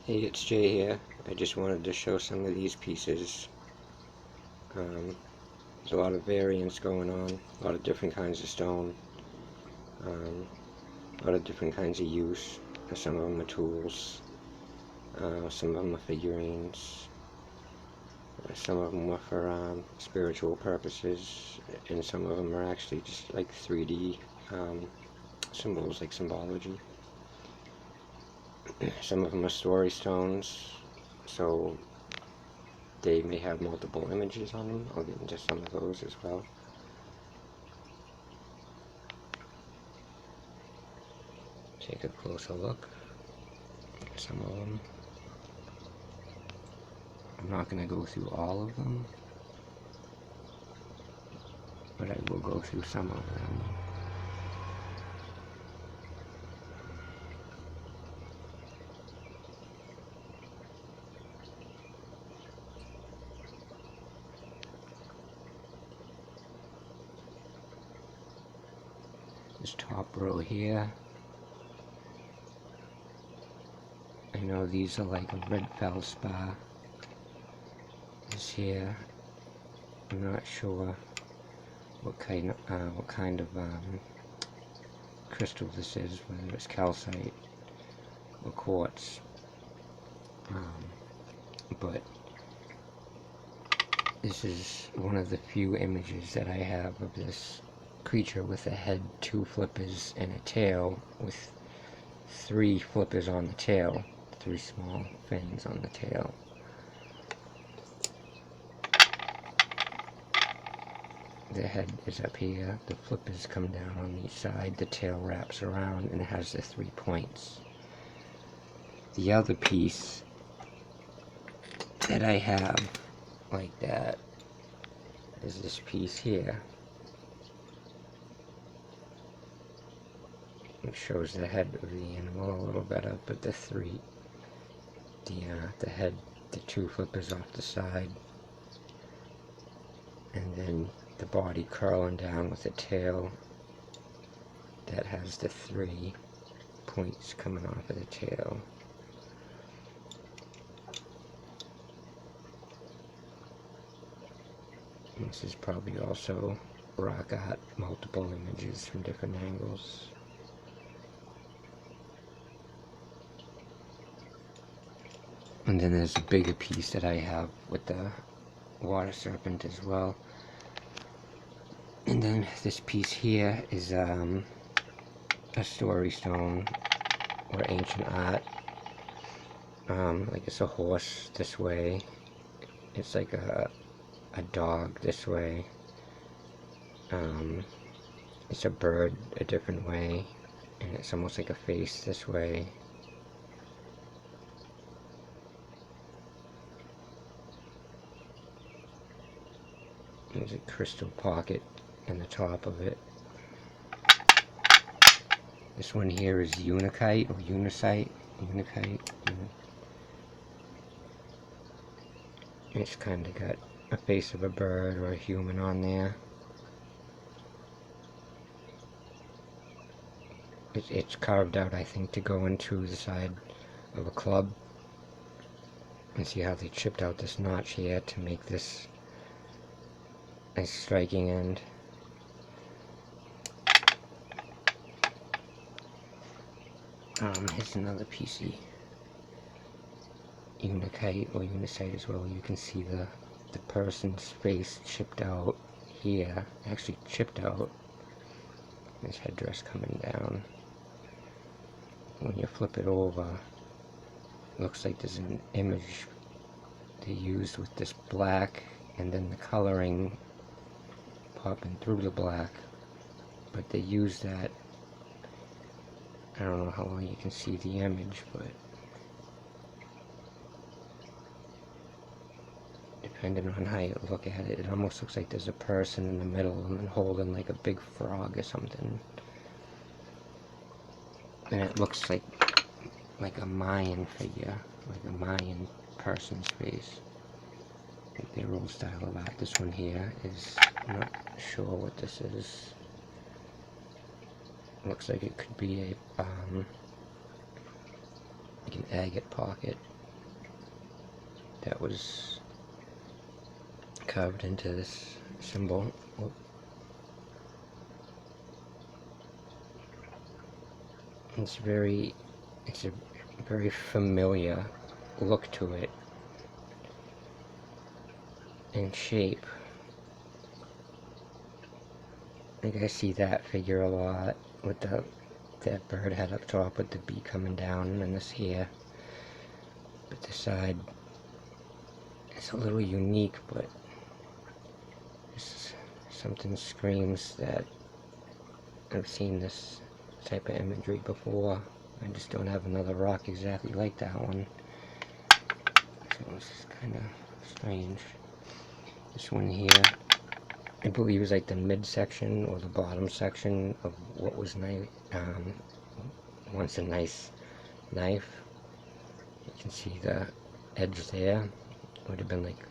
Hey, it's Jay here. I just wanted to show some of these pieces. There's a lot of variants going on, a lot of different kinds of stone, a lot of different kinds of use. Some of them are tools, some of them are figurines, some of them are for spiritual purposes, and some of them are actually just like 3D symbols, like Symbology. Some of them are story stones, so they may have multiple images on them. I'll get into some of those as well. Take a closer look at some of them. I'm not going to go through all of them, but I will go through some of them. This top row here, I know these are like a red feldspar. This here, I'm not sure what kind of crystal this is, whether it's calcite or quartz, but this is one of the few images that I have of this creature with a head, 2 flippers, and a tail with 3 flippers on the tail, 3 small fins on the tail. The head is up here, the flippers come down on each side, the tail wraps around, and it has the 3 points. The other piece that I have like that is this piece here. It shows the head of the animal a little better, but the head, the 2 flippers off the side, and then the body curling down with a tail that has the 3 points coming off of the tail. And this is probably also rock art, multiple images from different angles. And then there's a bigger piece that I have with the water serpent as well. And then this piece here is a story stone or ancient art. Like it's a horse this way. It's like a dog this way. It's a bird a different way. And it's almost like a face this way. There's a crystal pocket in the top of it. This one here is unikite or unicite. It's kind of got a face of a bird or a human on there. It's carved out, I think, to go into the side of a club. And see how they chipped out this notch here to make this nice striking end. Here's another piece of unikite or unicite as well. You can see the person's face chipped out here, actually chipped out. His headdress coming down. When you flip it over, it looks like there's an image they used with this black and then the coloring popping through the black, but they used that. I don't know how well you can see the image, but depending on how you look at it, it almost looks like there's a person in the middle and then holding like a big frog or something. And it looks like a Mayan figure, like a Mayan person's face. Like their old style of art. This one here is, I'm not sure what this is. Looks like it could be a like an agate pocket that was carved into this symbol. It's a very familiar look to it and shape. Like I see that figure a lot with that bird head up top with the beak coming down and this here. But the side is a little unique, but something screams that I've seen this type of imagery before. I just don't have another rock exactly like that one. So it's kind of strange. This one here, I believe, is like the midsection or the bottom section of what was once a nice knife. You can see the edge there. Would have been like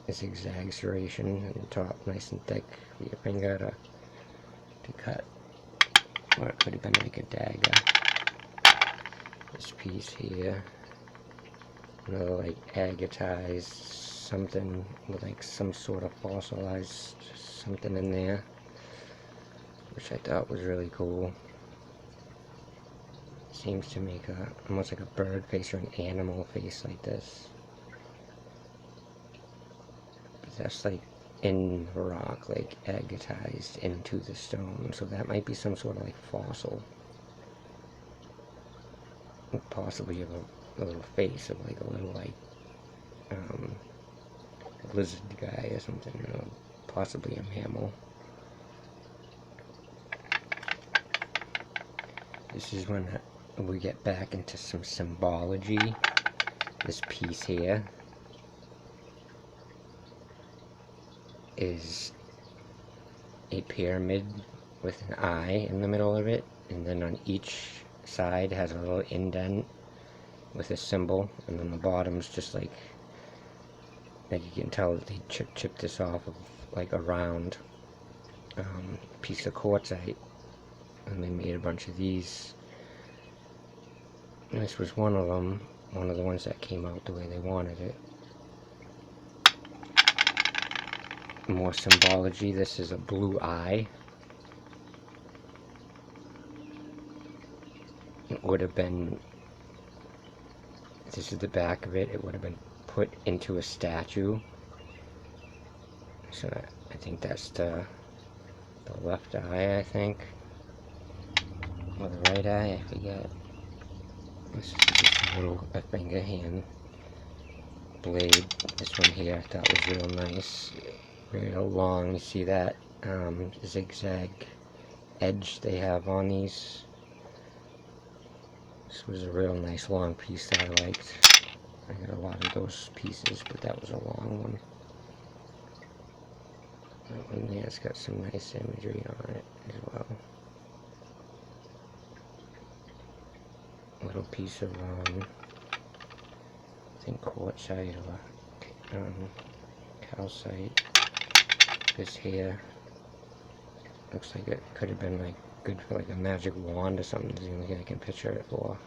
a zigzag serration on the top, nice and thick for your finger to cut. Or it could have been like a dagger. This piece here, another like agatized something with like some sort of fossilized something in there, which I thought was really cool. Seems to make almost like a bird face or an animal face like this. But that's like in the rock, like agatized into the stone, so that might be some sort of like fossil. Possibly a little face of like a little like lizard guy or something, or possibly a mammal. This is when we get back into some symbology. This piece here is a pyramid with an eye in the middle of it, and then on each side has a little indent with a symbol, and then the bottom's just like you can tell that they chipped this off of like a round piece of quartzite, and they made a bunch of these. And this was one of them, one of the ones that came out the way they wanted it. More symbology. This is a blue eye. It would have been, this is the back of it, it would have been put into a statue. So I think that's the left eye, I think. Or the right eye, I forget. This is just a little finger hand blade. This one here I thought was real nice. Real long. You see that zigzag edge they have on these. This was a real nice long piece that I liked. I got a lot of those pieces, but that was a long one. That one there, it's got some nice imagery on it as well. A little piece of I think quartzite or calcite. This here looks like it could have been like good for like a magic wand or something. Is the only thing I can picture it for.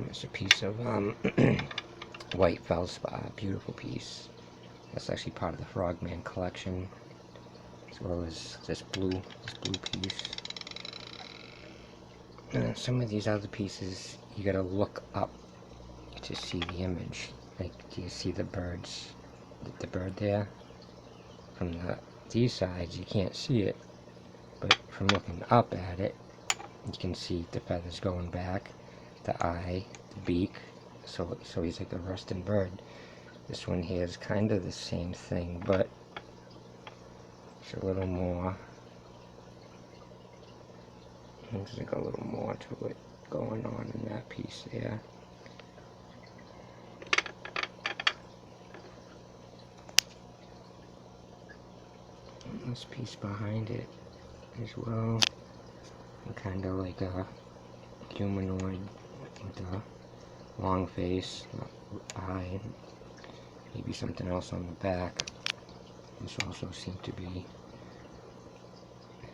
It's a piece of white feldspar, beautiful piece. That's actually part of the Frogman collection, as well as this blue piece. And some of these other pieces, you gotta look up to see the image. Like, do you see the birds? The bird there? From these sides, you can't see it, but from looking up at it, you can see the feathers going back, the eye, the beak. So he's like a rusting bird. This one here is kind of the same thing, but it's a little more. Looks like a little more to it going on in that piece there. And this piece behind it as well, kind of like a humanoid with a long face, eye, maybe something else on the back. This also seemed to be.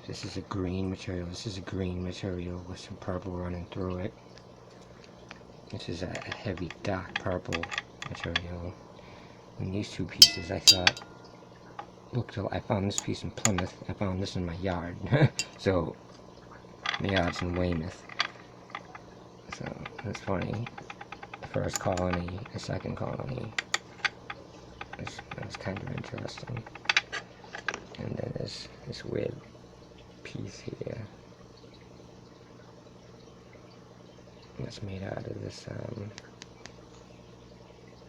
This is a green material. This is a green material with some purple running through it. This is a heavy dark purple material. And these two pieces I thought looked, I found this piece in Plymouth, I found this in my yard. So, my yard's in Weymouth. So, that's funny. The first colony, the second colony. That's kind of interesting. And then there's this weird piece here. That's made out of this,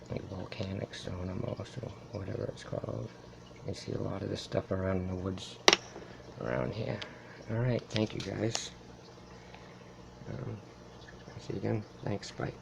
like volcanic stone almost, or whatever it's called. I see a lot of this stuff around in the woods around here. Alright, thank you guys. See you again. Thanks, bye.